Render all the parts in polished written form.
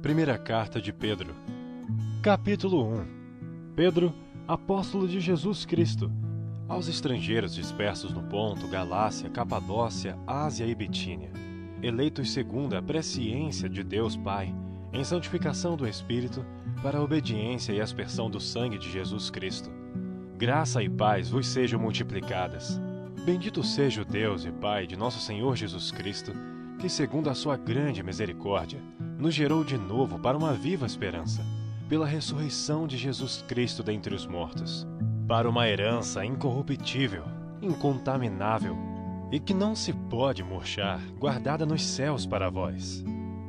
Primeira carta de Pedro. Capítulo 1. Pedro, apóstolo de Jesus Cristo, aos estrangeiros dispersos no Ponto, Galácia, Capadócia, Ásia e Bitínia, eleitos segundo a presciência de Deus Pai, em santificação do Espírito, para a obediência e aspersão do sangue de Jesus Cristo. Graça e paz vos sejam multiplicadas. Bendito seja o Deus e Pai de nosso Senhor Jesus Cristo, que, segundo a sua grande misericórdia, nos gerou de novo para uma viva esperança, pela ressurreição de Jesus Cristo dentre os mortos, para uma herança incorruptível, incontaminável, e que não se pode murchar, guardada nos céus para vós,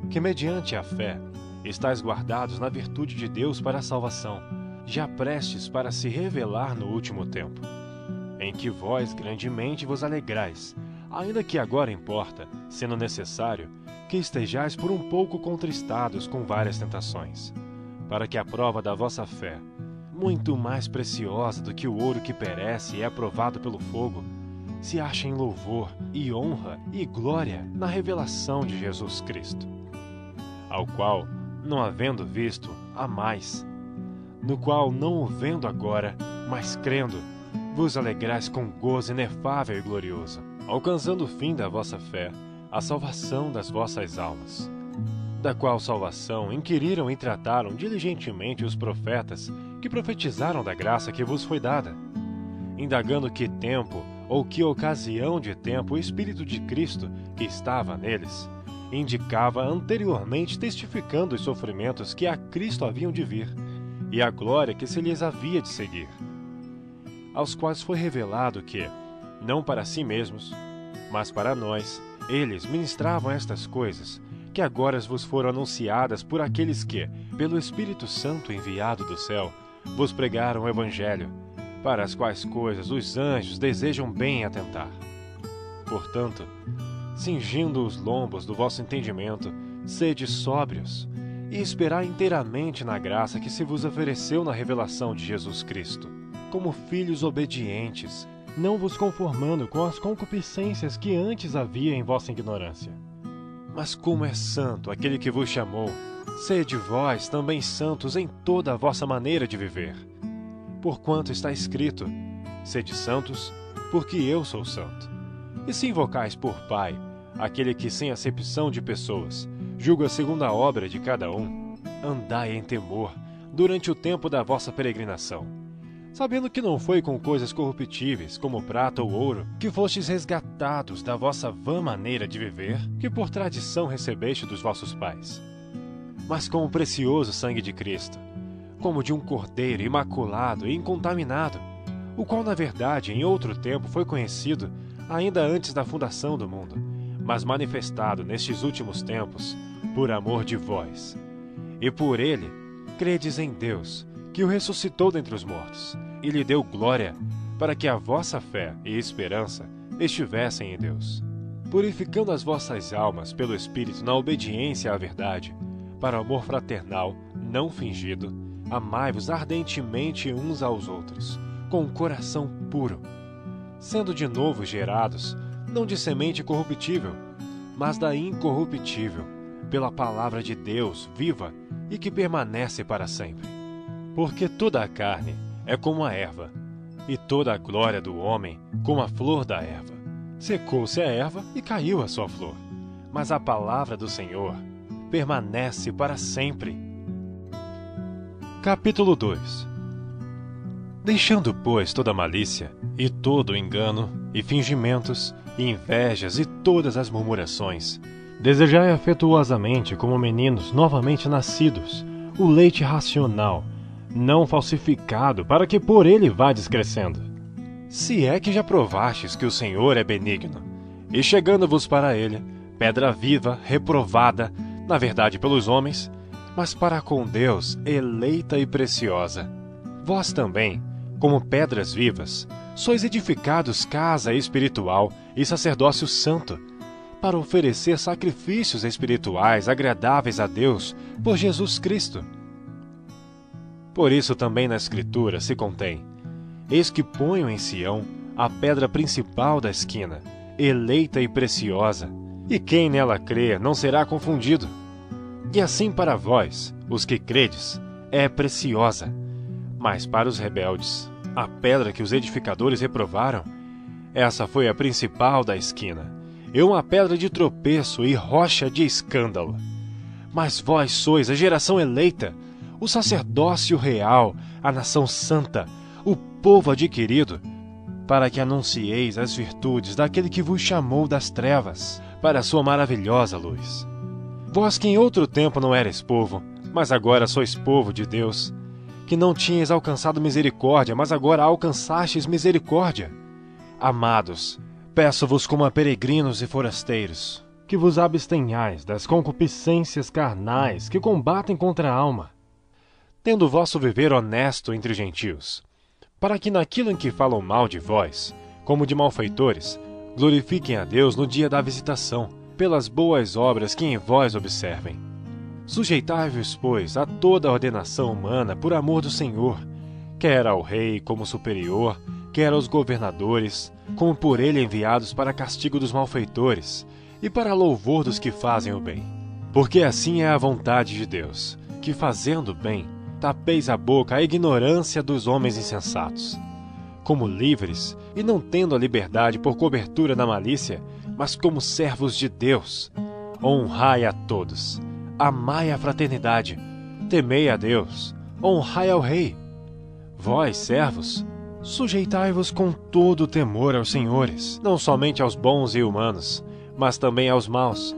que mediante a fé estáis guardados na virtude de Deus para a salvação, já prestes para se revelar no último tempo, em que vós grandemente vos alegrais, ainda que agora importa, sendo necessário, que estejais por um pouco contristados com várias tentações, para que a prova da vossa fé, muito mais preciosa do que o ouro que perece e é provado pelo fogo, se ache em louvor e honra e glória na revelação de Jesus Cristo, ao qual, não havendo visto, amais, no qual, não o vendo agora, mas crendo, vos alegrais com gozo inefável e glorioso, alcançando o fim da vossa fé, a salvação das vossas almas, da qual salvação inquiriram e trataram diligentemente os profetas que profetizaram da graça que vos foi dada, indagando que tempo ou que ocasião de tempo o Espírito de Cristo, que estava neles, indicava anteriormente, testificando os sofrimentos que a Cristo haviam de vir, e a glória que se lhes havia de seguir, aos quais foi revelado que, não para si mesmos, mas para nós, eles ministravam estas coisas, que agora vos foram anunciadas por aqueles que, pelo Espírito Santo enviado do céu, vos pregaram o Evangelho, para as quais coisas os anjos desejam bem atentar. Portanto, cingindo os lombos do vosso entendimento, sede sóbrios, e esperai inteiramente na graça que se vos ofereceu na revelação de Jesus Cristo, como filhos obedientes, não vos conformando com as concupiscências que antes havia em vossa ignorância. Mas como é santo aquele que vos chamou, sede vós também santos em toda a vossa maneira de viver. Porquanto está escrito, sede santos, porque eu sou santo. E se invocais por Pai, aquele que sem acepção de pessoas, julga segundo a obra de cada um, andai em temor durante o tempo da vossa peregrinação, sabendo que não foi com coisas corruptíveis, como prata ou ouro, que fostes resgatados da vossa vã maneira de viver, que por tradição recebeste dos vossos pais, mas com o precioso sangue de Cristo, como de um cordeiro imaculado e incontaminado, o qual na verdade em outro tempo foi conhecido, ainda antes da fundação do mundo, mas manifestado nestes últimos tempos, por amor de vós. E por ele, credes em Deus, que o ressuscitou dentre os mortos, e lhe deu glória, para que a vossa fé e esperança estivessem em Deus, purificando as vossas almas pelo Espírito na obediência à verdade, para o amor fraternal, não fingido, amai-vos ardentemente uns aos outros, com um coração puro, sendo de novo gerados, não de semente corruptível, mas da incorruptível, pela palavra de Deus viva e que permanece para sempre. Porque toda a carne é como a erva, e toda a glória do homem como a flor da erva. Secou-se a erva e caiu a sua flor, mas a palavra do Senhor permanece para sempre. Capítulo 2. Deixando, pois, toda malícia, e todo engano, e fingimentos, e invejas, e todas as murmurações, desejai afetuosamente, como meninos novamente nascidos, o leite racional, não falsificado, para que por ele vades crescendo. Se é que já provastes que o Senhor é benigno, e chegando-vos para ele, pedra viva, reprovada, na verdade pelos homens, mas para com Deus eleita e preciosa. Vós também, como pedras vivas, sois edificados casa espiritual e sacerdócio santo, para oferecer sacrifícios espirituais agradáveis a Deus por Jesus Cristo. Por isso também na Escritura se contém: eis que ponho em Sião a pedra principal da esquina, eleita e preciosa, e quem nela crer não será confundido. E assim para vós, os que credes, é preciosa. Mas para os rebeldes, a pedra que os edificadores reprovaram, essa foi a principal da esquina, e uma pedra de tropeço e rocha de escândalo. Mas vós sois a geração eleita, o sacerdócio real, a nação santa, o povo adquirido, para que anuncieis as virtudes daquele que vos chamou das trevas, para a sua maravilhosa luz. Vós que em outro tempo não erais povo, mas agora sois povo de Deus, que não tinhais alcançado misericórdia, mas agora alcançastes misericórdia. Amados, peço-vos como a peregrinos e forasteiros, que vos abstenhais das concupiscências carnais que combatem contra a alma, tendo o vosso viver honesto entre gentios, para que naquilo em que falam mal de vós, como de malfeitores, glorifiquem a Deus no dia da visitação, pelas boas obras que em vós observem. Sujeitai-vos, pois, a toda a ordenação humana por amor do Senhor, quer ao rei como superior, quer aos governadores, como por ele enviados para castigo dos malfeitores e para louvor dos que fazem o bem. Porque assim é a vontade de Deus, que fazendo o bem, tapeis a boca à ignorância dos homens insensatos. Como livres, e não tendo a liberdade por cobertura da malícia, mas como servos de Deus, honrai a todos, amai a fraternidade, temei a Deus, honrai ao Rei. Vós, servos, sujeitai-vos com todo o temor aos senhores, não somente aos bons e humanos, mas também aos maus,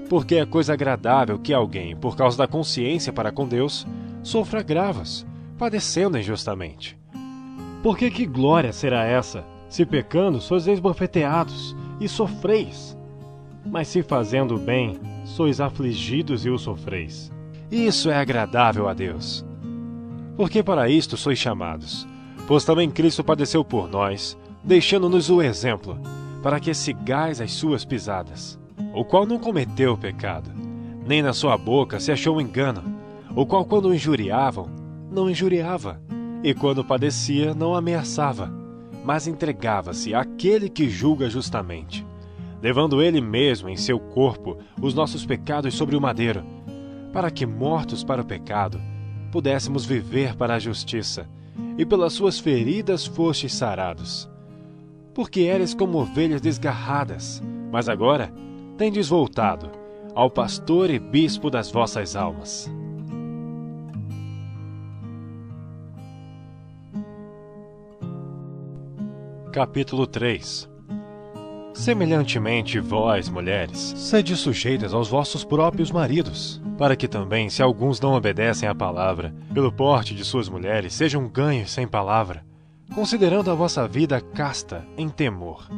porque é coisa agradável que alguém, por causa da consciência para com Deus, sofra agravos, padecendo injustamente. Porque que glória será essa, se pecando sois esbofeteados e sofreis? Mas se fazendo o bem, sois afligidos e o sofreis. Isso é agradável a Deus. Porque para isto sois chamados, pois também Cristo padeceu por nós, deixando-nos o exemplo, para que sigais as suas pisadas, o qual não cometeu pecado, nem na sua boca se achou engano, o qual quando o injuriavam, não injuriava, e quando padecia, não ameaçava, mas entregava-se àquele que julga justamente, levando ele mesmo em seu corpo os nossos pecados sobre o madeiro, para que, mortos para o pecado, pudéssemos viver para a justiça, e pelas suas feridas fostes sarados. Porque eres como ovelhas desgarradas, mas agora tendes voltado ao pastor e bispo das vossas almas. Capítulo 3. Semelhantemente, vós, mulheres, sede sujeitas aos vossos próprios maridos, para que também, se alguns não obedecem à palavra, pelo porte de suas mulheres, sejam ganhos sem palavra, considerando a vossa vida casta em temor.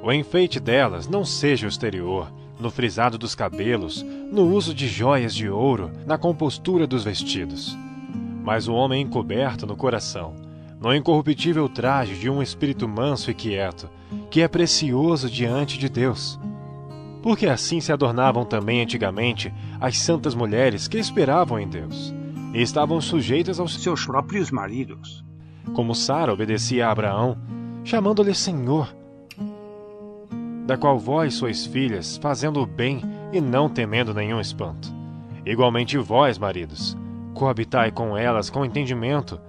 O enfeite delas não seja o exterior, no frisado dos cabelos, no uso de joias de ouro, na compostura dos vestidos, mas o homem encoberto no coração, no incorruptível traje de um espírito manso e quieto, que é precioso diante de Deus. Porque assim se adornavam também antigamente as santas mulheres que esperavam em Deus, e estavam sujeitas aos seus próprios maridos. Como Sara obedecia a Abraão, chamando-lhe Senhor, da qual vós sois filhas, fazendo o bem e não temendo nenhum espanto. Igualmente vós, maridos, coabitai com elas com entendimento,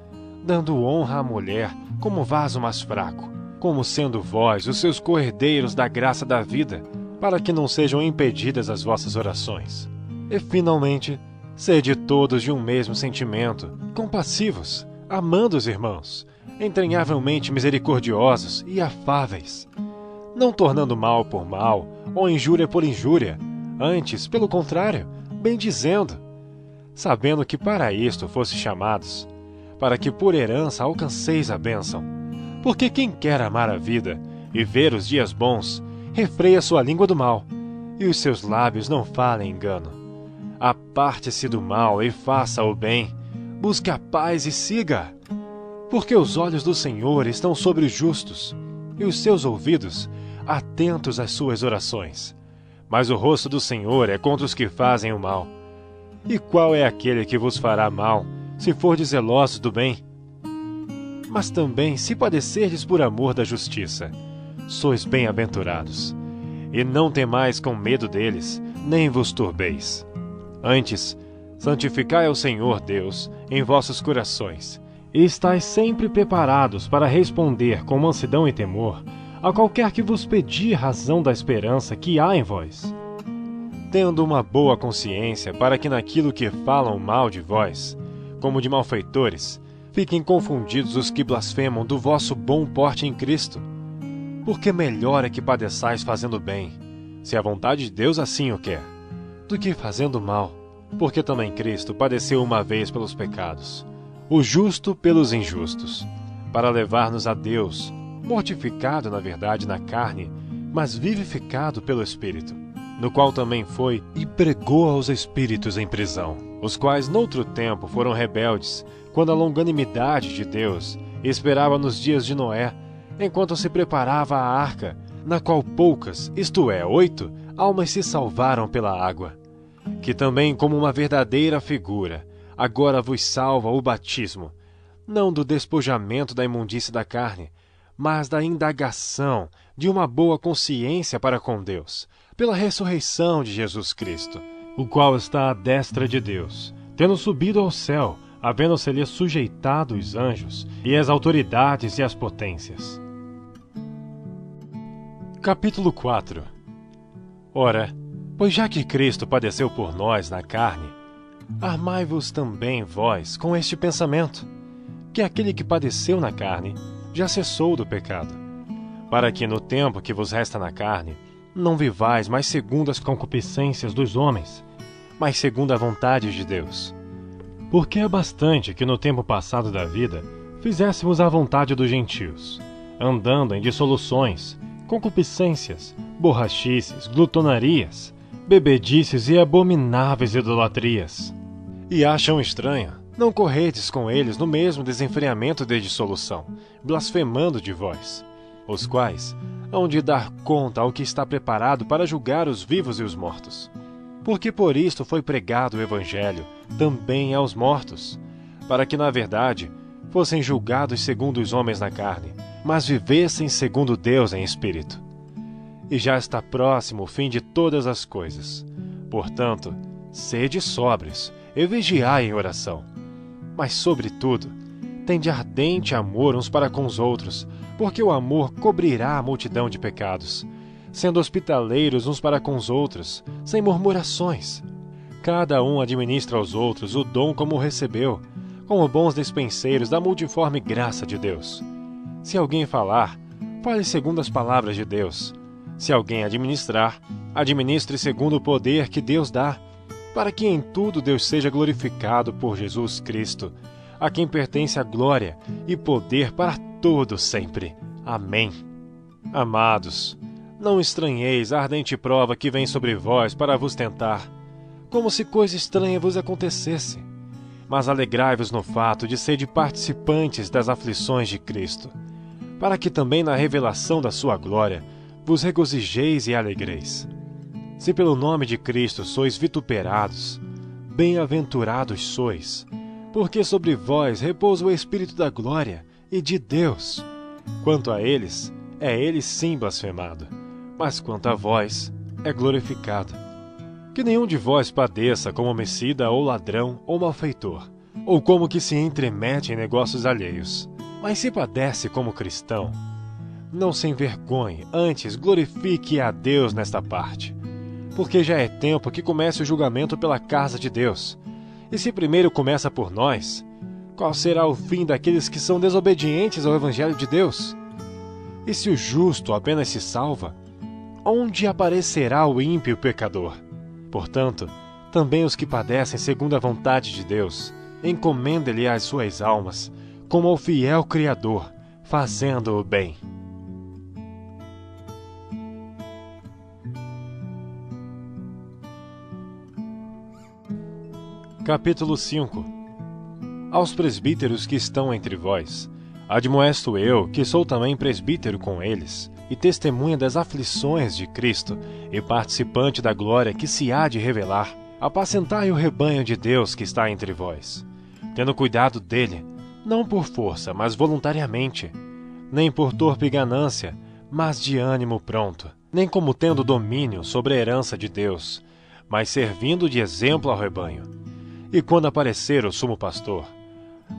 dando honra à mulher como vaso mais fraco, como sendo vós os seus coerdeiros da graça da vida, para que não sejam impedidas as vossas orações. E, finalmente, sede todos de um mesmo sentimento, compassivos, amando os irmãos, entranhavelmente misericordiosos e afáveis, não tornando mal por mal, ou injúria por injúria, antes, pelo contrário, bendizendo, sabendo que para isto fostes chamados, para que por herança alcanceis a bênção. Porque quem quer amar a vida e ver os dias bons, refreia sua língua do mal, e os seus lábios não falem engano. Aparte-se do mal e faça o bem, busque a paz e siga. Porque os olhos do Senhor estão sobre os justos, e os seus ouvidos atentos às suas orações. Mas o rosto do Senhor é contra os que fazem o mal. E qual é aquele que vos fará mal, se fordes zelosos do bem? Mas também, se padecerdes por amor da justiça, sois bem-aventurados. E não temais com medo deles, nem vos turbeis. Antes, santificai ao Senhor Deus em vossos corações, e estais sempre preparados para responder com mansidão e temor a qualquer que vos pedir razão da esperança que há em vós, tendo uma boa consciência, para que naquilo que falam mal de vós, como de malfeitores, fiquem confundidos os que blasfemam do vosso bom porte em Cristo. Porque melhor é que padeçais fazendo bem, se a vontade de Deus assim o quer, do que fazendo mal, porque também Cristo padeceu uma vez pelos pecados, o justo pelos injustos, para levar-nos a Deus, mortificado na verdade na carne, mas vivificado pelo Espírito, no qual também foi e pregou aos espíritos em prisão, os quais noutro tempo foram rebeldes, quando a longanimidade de Deus esperava nos dias de Noé, enquanto se preparava a arca, na qual poucas, isto é, 8, almas se salvaram pela água, que também como uma verdadeira figura, agora vos salva o batismo, não do despojamento da imundícia da carne, mas da indagação de uma boa consciência para com Deus, pela ressurreição de Jesus Cristo, o qual está à destra de Deus, tendo subido ao céu, havendo-se-lhe sujeitado os anjos, e as autoridades e as potências. Capítulo 4. Ora, pois já que Cristo padeceu por nós na carne, armai-vos também vós com este pensamento, que aquele que padeceu na carne já cessou do pecado, para que no tempo que vos resta na carne, não vivais mais segundo as concupiscências dos homens, mas segundo a vontade de Deus. Porque é bastante que no tempo passado da vida fizéssemos a vontade dos gentios, andando em dissoluções, concupiscências, borrachices, glutonarias, bebedices e abomináveis idolatrias. E acham estranho, não corredes com eles no mesmo desenfreamento de dissolução, blasfemando de vós, os quais hão de dar conta ao que está preparado para julgar os vivos e os mortos. Porque por isto foi pregado o Evangelho também aos mortos, para que na verdade fossem julgados segundo os homens na carne, mas vivessem segundo Deus em espírito. E já está próximo o fim de todas as coisas. Portanto, sede sóbrios e vigiai em oração. Mas, sobretudo, tende ardente amor uns para com os outros, porque o amor cobrirá a multidão de pecados, sendo hospitaleiros uns para com os outros, sem murmurações. Cada um administra aos outros o dom como recebeu, como bons despenseiros da multiforme graça de Deus. Se alguém falar, fale segundo as palavras de Deus. Se alguém administrar, administre segundo o poder que Deus dá, para que em tudo Deus seja glorificado por Jesus Cristo, a quem pertence a glória e poder para todo sempre. Amém. Amados, não estranheis a ardente prova que vem sobre vós para vos tentar, como se coisa estranha vos acontecesse. Mas alegrai-vos no fato de serdes participantes das aflições de Cristo, para que também na revelação da sua glória vos regozijeis e alegreis. Se pelo nome de Cristo sois vituperados, bem-aventurados sois, porque sobre vós repousa o Espírito da glória e de Deus. Quanto a eles, é ele sim blasfemado, mas quanto a vós, é glorificado. Que nenhum de vós padeça como homicida ou ladrão ou malfeitor, ou como que se entremete em negócios alheios. Mas se padece como cristão, não se envergonhe, antes glorifique a Deus nesta parte. Porque já é tempo que comece o julgamento pela casa de Deus. E se primeiro começa por nós, qual será o fim daqueles que são desobedientes ao Evangelho de Deus? E se o justo apenas se salva, onde aparecerá o ímpio pecador? Portanto, também os que padecem segundo a vontade de Deus, encomendem-lhe as suas almas, como ao fiel Criador, fazendo o bem. Capítulo 5. Aos presbíteros que estão entre vós, admoesto eu, que sou também presbítero com eles, e testemunha das aflições de Cristo, e participante da glória que se há de revelar, apacentai o rebanho de Deus que está entre vós, tendo cuidado dele, não por força, mas voluntariamente, nem por torpe ganância, mas de ânimo pronto, nem como tendo domínio sobre a herança de Deus, mas servindo de exemplo ao rebanho. E quando aparecer o sumo pastor,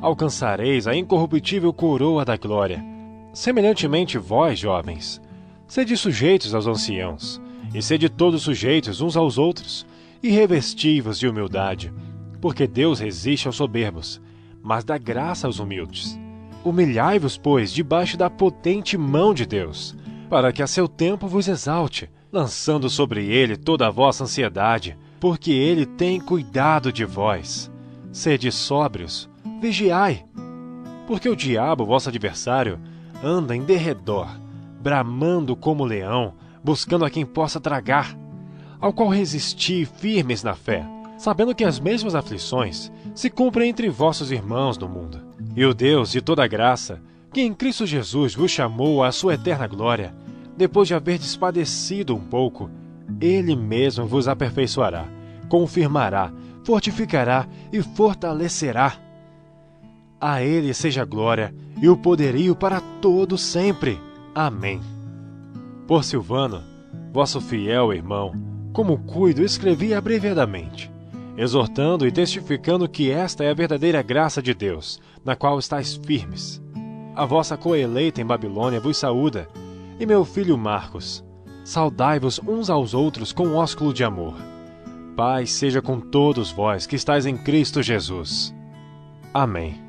alcançareis a incorruptível coroa da glória. Semelhantemente vós, jovens, sede sujeitos aos anciãos, e sede todos sujeitos uns aos outros, e revesti-vos de humildade, porque Deus resiste aos soberbos, mas dá graça aos humildes. Humilhai-vos, pois, debaixo da potente mão de Deus, para que a seu tempo vos exalte, lançando sobre ele toda a vossa ansiedade, porque ele tem cuidado de vós. Sede sóbrios, vigiai, porque o diabo, vosso adversário, anda em derredor, bramando como leão, buscando a quem possa tragar, ao qual resisti firmes na fé, sabendo que as mesmas aflições se cumprem entre vossos irmãos no mundo. E o Deus de toda graça, que em Cristo Jesus vos chamou à sua eterna glória, depois de haverdes padecido um pouco, Ele mesmo vos aperfeiçoará, confirmará, fortificará e fortalecerá. A Ele seja a glória e o poderio para todo sempre. Amém. Por Silvano, vosso fiel irmão, como cuido, escrevi abreviadamente, exortando e testificando que esta é a verdadeira graça de Deus, na qual estáis firmes. A vossa coeleita em Babilônia vos saúda, e meu filho Marcos. Saudai-vos uns aos outros com ósculo de amor. Paz seja com todos vós que estáis em Cristo Jesus. Amém.